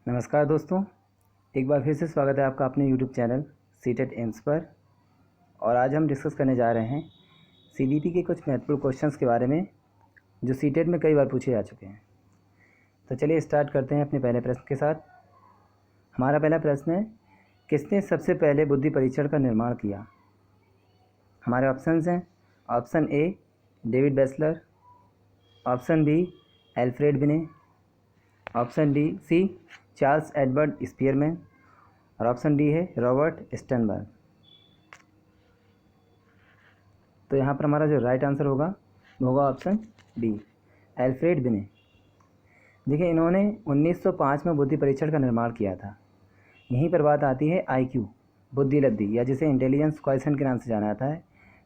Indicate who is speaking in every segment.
Speaker 1: नमस्कार दोस्तों, एक बार फिर से स्वागत है आपका अपने यूट्यूब चैनल सीटेट एम्स पर। और आज हम डिस्कस करने जा रहे हैं सीडीपी के कुछ महत्वपूर्ण क्वेश्चंस के बारे में जो सीटेट में कई बार पूछे जा चुके हैं। तो चलिए स्टार्ट करते हैं अपने पहले प्रश्न के साथ। हमारा पहला प्रश्न है, किसने सबसे पहले बुद्धि परीक्षण का निर्माण किया? हमारे ऑप्शंस हैं, option A David Wechsler, option B Alfred Binet, option C Charles Edward Spearman और ऑप्शन डी है रॉबर्ट स्टर्नबर्ग। तो यहाँ पर हमारा जो राइट आंसर होगा वो होगा ऑप्शन डी एल्फ्रेड बिने। देखिए, इन्होंने 1905 में बुद्धि परीक्षण का निर्माण किया था। यहीं पर बात आती है आईक्यू, बुद्धि लब्धि, या जिसे इंटेलिजेंस क्वेश्चन के नाम से जाना जाता है।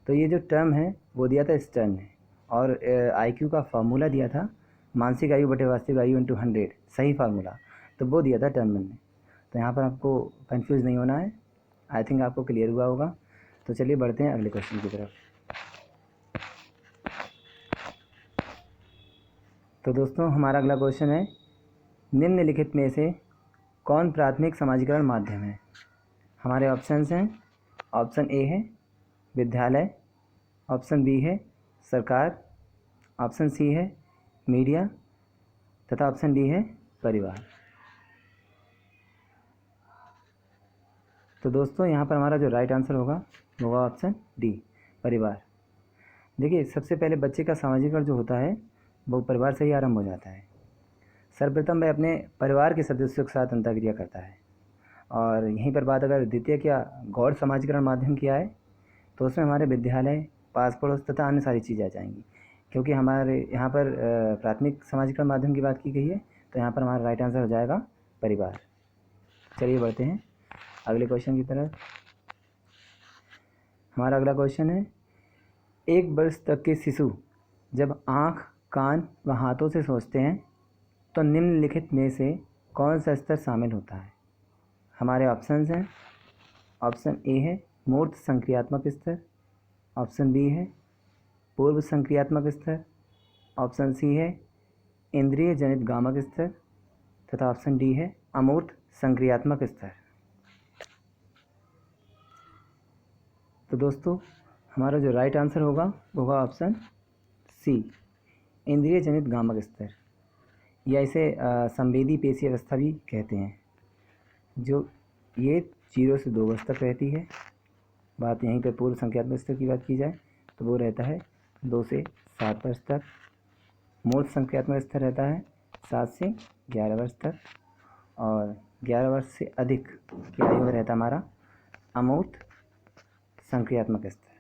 Speaker 1: तो ये जो टर्म है वो दिया था स्टर्न ने, और आईक्यू का फार्मूला दिया था मानसिक आयु बटे वास्तविक आयु इंटू 100, सही फार्मूला तो वो दिया था टर्नमन ने। तो यहाँ पर आपको कंफ्यूज नहीं होना है, आई थिंक आपको क्लियर हुआ होगा। तो चलिए बढ़ते हैं अगले क्वेश्चन की तरफ। तो दोस्तों, हमारा अगला क्वेश्चन है, निम्नलिखित में से कौन प्राथमिक समाजीकरण माध्यम है? हमारे ऑप्शंस हैं, ऑप्शन ए है विद्यालय, ऑप्शन बी है सरकार, ऑप्शन सी है मीडिया तथा ऑप्शन डी है परिवार। तो दोस्तों, यहाँ पर हमारा जो राइट आंसर होगा वो होगा ऑप्शन डी परिवार। देखिए, सबसे पहले बच्चे का सामाजिकरण जो होता है वो परिवार से ही आरंभ हो जाता है। सर्वप्रथम वह अपने परिवार के सदस्यों के साथ अंतःक्रिया करता है। और यहीं पर बात अगर द्वितीय क्या गौड़ समाजीकरण माध्यम किया है तो उसमें हमारे विद्यालय, पास पड़ोस तथा अन्य सारी चीज़ें आ जाएंगी। क्योंकि हमारे यहाँ पर प्राथमिक समाजीकरण माध्यम की बात की गई है, तो यहाँ पर हमारा राइट आंसर हो जाएगा परिवार। चलिए बढ़ते हैं अगले क्वेश्चन की तरफ। हमारा अगला क्वेश्चन है, 1 वर्ष तक के शिशु जब आँख, कान व हाथों से सोचते हैं तो निम्नलिखित में से कौन सा स्तर शामिल होता है? हमारे ऑप्शंस हैं, ऑप्शन ए है मूर्त संक्रियात्मक स्तर, ऑप्शन बी है पूर्व संक्रियात्मक स्तर, ऑप्शन सी है इंद्रिय जनित गामक स्तर तथा ऑप्शन डी है अमूर्त संक्रियात्मक स्तर। तो दोस्तों, हमारा जो राइट आंसर होगा वो होगा ऑप्शन सी इंद्रिय जनित गामक स्तर, या इसे संवेदी पेशी अवस्था भी कहते हैं, जो ये 0 से 2 वर्ष तक रहती है। बात यहीं पर पूर्व संख्यात्मक स्तर की बात की जाए तो वो रहता है 2 से 7 वर्ष तक। मूर्त संख्यात्मक स्तर रहता है 7 से 11 वर्ष तक, और 11 वर्ष से अधिक की आयु में रहता हमारा अमूर्त संक्रियात्मक स्तर।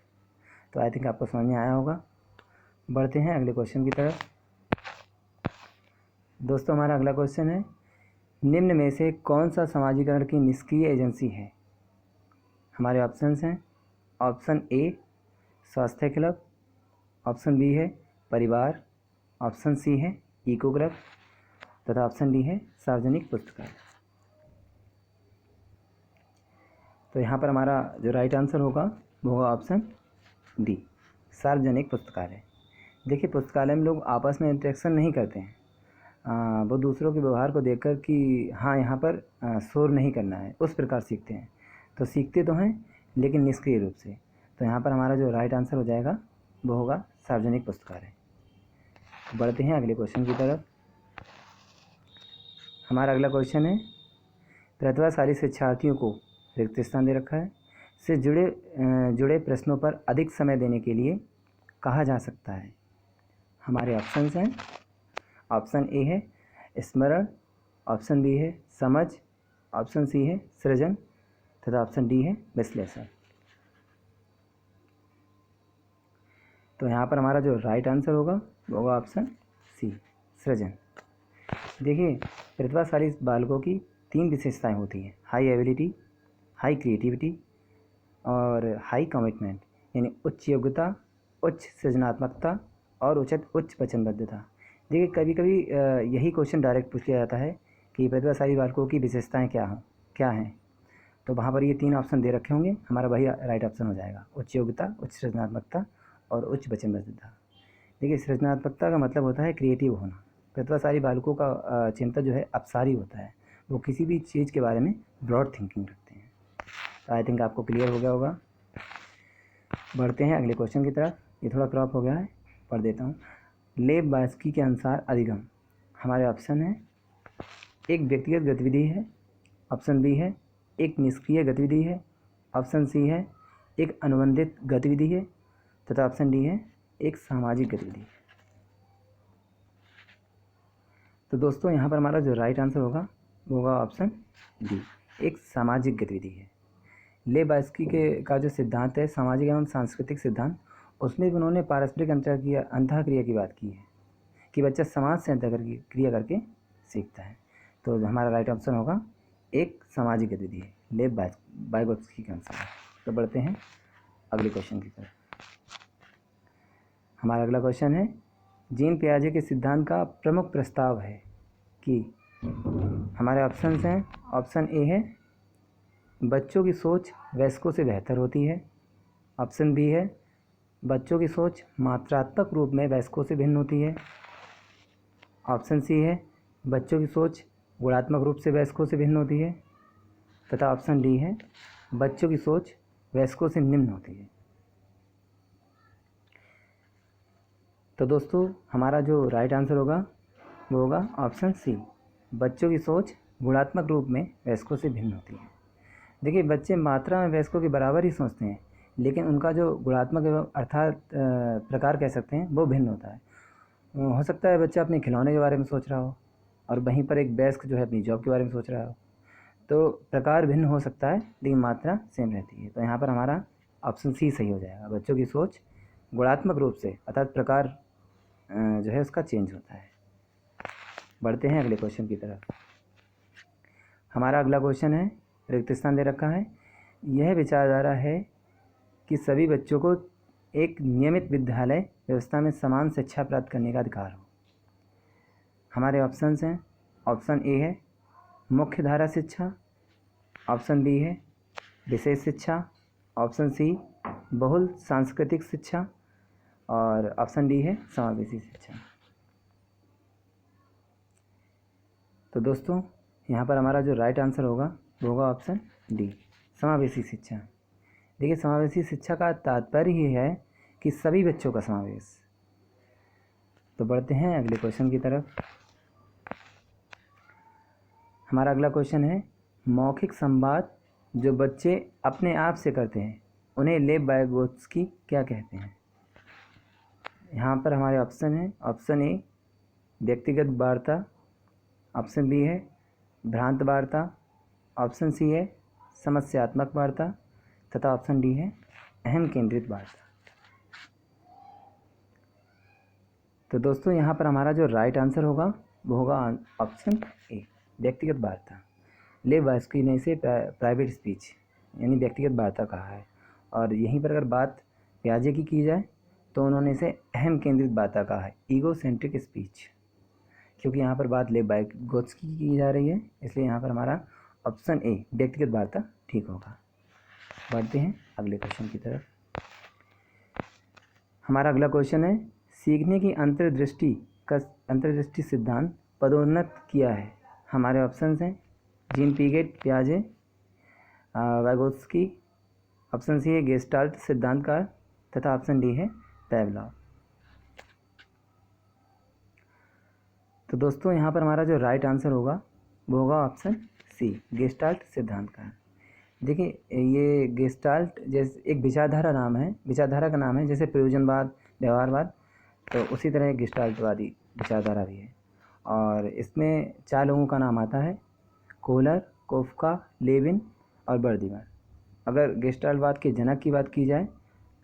Speaker 1: तो आई थिंक आपको समझ में आया होगा। बढ़ते हैं अगले क्वेश्चन की तरफ। दोस्तों, हमारा अगला क्वेश्चन है, निम्न में से कौन सा समाजीकरण की निष्क्रिय एजेंसी है? हमारे ऑप्शंस हैं, ऑप्शन ए स्वास्थ्य क्लब, ऑप्शन बी है परिवार, ऑप्शन सी है इको क्लब तथा ऑप्शन डी है सार्वजनिक पुस्तकालय। तो यहाँ पर हमारा जो राइट आंसर होगा वो होगा ऑप्शन डी सार्वजनिक पुस्तकालय। देखिए, पुस्तकालय में लोग आपस में इंटरेक्शन नहीं करते हैं, वो दूसरों के व्यवहार को देखकर कि हाँ यहाँ पर शोर नहीं करना है, उस प्रकार सीखते हैं। तो सीखते तो हैं लेकिन निष्क्रिय रूप से। तो यहाँ पर हमारा जो राइट आंसर हो जाएगा वो होगा सार्वजनिक पुस्तकालय। बढ़ते हैं अगले क्वेश्चन की तरफ। हमारा अगला क्वेश्चन है, प्रतिभाशाली शिक्षार्थियों को रिक्त स्थान दे रखा है से जुड़े प्रश्नों पर अधिक समय देने के लिए कहा जा सकता है। हमारे ऑप्शंस हैं, ऑप्शन ए है स्मरण, ऑप्शन बी है समझ, ऑप्शन सी है सृजन तथा ऑप्शन डी है विश्लेषण। तो यहाँ पर हमारा जो राइट आंसर होगा वो होगा ऑप्शन सी सृजन। देखिए, प्रतिभाशाली बालकों की 3 विशेषताएं होती हैं, हाई एबिलिटी, हाई क्रिएटिविटी और हाई कमिटमेंट, यानी उच्च योग्यता, उच्च सृजनात्मकता और उच्च वचनबद्धता। देखिए, कभी कभी यही क्वेश्चन डायरेक्ट पूछ लिया जाता है कि प्रतिभाशाली बालकों की विशेषताएं क्या हैं। तो वहाँ पर ये 3 ऑप्शन दे रखे होंगे, हमारा वही राइट ऑप्शन हो जाएगा, उच्च योग्यता, उच्च सृजनात्मकता और उच्च वचनबद्धता। देखिए, सृजनात्मकता का मतलब होता है क्रिएटिव होना। प्रतिभाशाली बालकों का चिंतन जो है अपसारी होता है, वो किसी भी चीज़ के बारे में ब्रॉड थिंकिंग रखते हैं। तो आई थिंक आपको क्लियर हो गया होगा। बढ़ते हैं अगले क्वेश्चन की तरफ। ये थोड़ा क्रॉप हो गया है, पढ़ देता हूँ। लेब बास्की के अनुसार अधिगम, हमारे ऑप्शन है एक व्यक्तिगत गतिविधि है, ऑप्शन बी है एक निष्क्रिय गतिविधि है, ऑप्शन सी है एक अनुबंधित गतिविधि है, तथा ऑप्शन डी है एक सामाजिक गतिविधि है। तो दोस्तों यहाँ पर हमारा जो राइट आंसर होगा वो होगा ऑप्शन डी, एक सामाजिक गतिविधि है। ले बास्की का जो सिद्धांत है सामाजिक एवं सांस्कृतिक सिद्धांत, उसमें भी उन्होंने पारस्परिक अंतःक्रिया की बात की है कि बच्चा समाज से अंतःक्रिया करके सीखता है। तो हमारा राइट ऑप्शन होगा एक सामाजिक गतिविधि है लेब बास्की के अनुसार। तो बढ़ते हैं अगले क्वेश्चन की तरफ। हमारा अगला क्वेश्चन है जीन पियाजे के सिद्धांत का प्रमुख प्रस्ताव है कि, हमारे ऑप्शंस हैं, ऑप्शन ए है बच्चों की सोच वयस्कों से बेहतर होती है, ऑप्शन बी है बच्चों की सोच मात्रात्मक रूप में वयस्कों से भिन्न होती है, ऑप्शन सी है बच्चों की सोच गुणात्मक रूप से वयस्कों से भिन्न होती है, तथा ऑप्शन डी है बच्चों की सोच वयस्कों से निम्न होती है। तो दोस्तों हमारा जो राइट आंसर होगा वो होगा ऑप्शन सी, बच्चों की सोच गुणात्मक रूप में वयस्कों से भिन्न होती है। देखिए बच्चे मात्रा में वयस्कों के बराबर ही सोचते हैं, लेकिन उनका जो गुणात्मक एवं अर्थात प्रकार कह सकते हैं वो भिन्न होता है। हो सकता है बच्चा अपने खिलौने के बारे में सोच रहा हो और वहीं पर एक वयस्क जो है अपनी जॉब के बारे में सोच रहा हो। तो प्रकार भिन्न हो सकता है लेकिन मात्रा सेम रहती है। तो यहाँ पर हमारा ऑप्शन सी सही हो जाएगा, बच्चों की सोच गुणात्मक रूप से अर्थात प्रकार जो है उसका चेंज होता है। बढ़ते हैं अगले क्वेश्चन की तरफ। हमारा अगला क्वेश्चन है, रिक्त स्थान दे रखा है, यह विचारधारा है कि सभी बच्चों को एक नियमित विद्यालय व्यवस्था में समान शिक्षा प्राप्त करने का अधिकार हो। हमारे ऑप्शंस हैं, ऑप्शन ए है मुख्य धारा शिक्षा, ऑप्शन बी है विशेष शिक्षा, ऑप्शन सी बहुल सांस्कृतिक शिक्षा और ऑप्शन डी है समावेशी शिक्षा। तो दोस्तों यहाँ पर हमारा जो राइट आंसर होगा वो होगा ऑप्शन डी, समावेशी शिक्षा। देखिए समावेशी शिक्षा का तात्पर्य ही है कि सभी बच्चों का समावेश। तो बढ़ते हैं अगले क्वेश्चन की तरफ। हमारा अगला क्वेश्चन है, मौखिक संवाद जो बच्चे अपने आप से करते हैं उन्हें लेब वाइगोत्स्की क्या कहते हैं। यहाँ पर हमारे ऑप्शन है, ऑप्शन ए व्यक्तिगत वार्ता, ऑप्शन बी है भ्रांत वार्ता, ऑप्शन सी है समस्यात्मक वार्ता, तथा ऑप्शन डी है अहम केंद्रित वार्ता। तो दोस्तों यहाँ पर हमारा जो राइट आंसर होगा वो होगा ऑप्शन ए, व्यक्तिगत वार्ता। लेब वाइगोत्स्की ने इसे प्राइवेट स्पीच यानी व्यक्तिगत वार्ता कहा है। और यहीं पर अगर बात पियाजे की जाए तो उन्होंने इसे अहम केंद्रित वार्ता कहा है, ईगो सेंट्रिक स्पीच। क्योंकि यहाँ पर बात लेब वाइगोत्स्की की जा रही है, इसलिए यहाँ पर हमारा ऑप्शन ए व्यक्तिगत वार्ता ठीक होगा। बढ़ते हैं अगले क्वेश्चन की तरफ। हमारा अगला क्वेश्चन है, सीखने की अंतर्दृष्टि सिद्धांत पदोन्नत किया है। हमारे ऑप्शंस हैं जीन पियाजे, पियाजे, वाइगोत्स्की, ऑप्शन सी है गेस्टाल्ट सिद्धांतकार, तथा ऑप्शन डी है पैवलॉव। तो दोस्तों यहाँ पर हमारा जो राइट आंसर होगा वो होगा ऑप्शन सी, गेस्टाल्ट सिद्धांतकार। देखिए ये गेस्टाल्ट जैसे एक विचारधारा का नाम है, जैसे प्रयोजनवाद, व्यवहारवाद, तो उसी तरह गेस्टाल्टवादी विचारधारा भी है। और इसमें 4 लोगों का नाम आता है, कोहलर, कोफका, लेविन और बर्दिमर। अगर गेस्टाल्टवाद के जनक की बात की जाए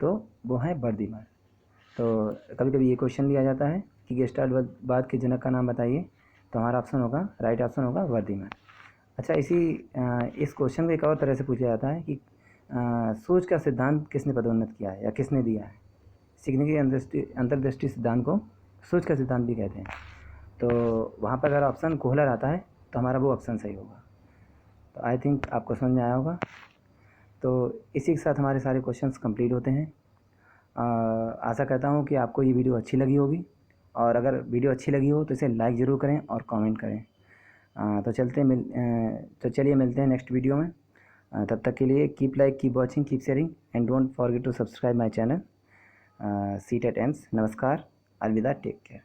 Speaker 1: तो वो है बर्दिमर। तो कभी कभी ये क्वेश्चन भी आ जाता है कि गेस्टाल्टवाद के जनक का नाम बताइए, तो हमारा ऑप्शन होगा, राइट ऑप्शन होगा बर्दिमर। अच्छा इस क्वेश्चन को एक और तरह से पूछा जाता है कि सोच का सिद्धांत किसने पदोन्नत किया है या किसने दिया है। सीखने की अंतर्दृष्टि सिद्धांत को सोच का सिद्धांत भी कहते हैं। तो वहाँ पर अगर ऑप्शन कोहलर आता है तो हमारा वो ऑप्शन सही होगा। तो आई थिंक आपको समझ में आया होगा। तो इसी के साथ हमारे सारे क्वेश्चंस कंप्लीट होते हैं। आशा करता हूँ कि आपको ये वीडियो अच्छी लगी होगी, और अगर वीडियो अच्छी लगी हो तो इसे लाइक ज़रूर करें और कमेंट करें। तो तो चलिए मिलते हैं नेक्स्ट वीडियो में। तब तक के लिए keep like, keep watching, keep sharing and don't forget to subscribe my channel. C TET aims. नमस्कार, अलविदा, टेक केयर।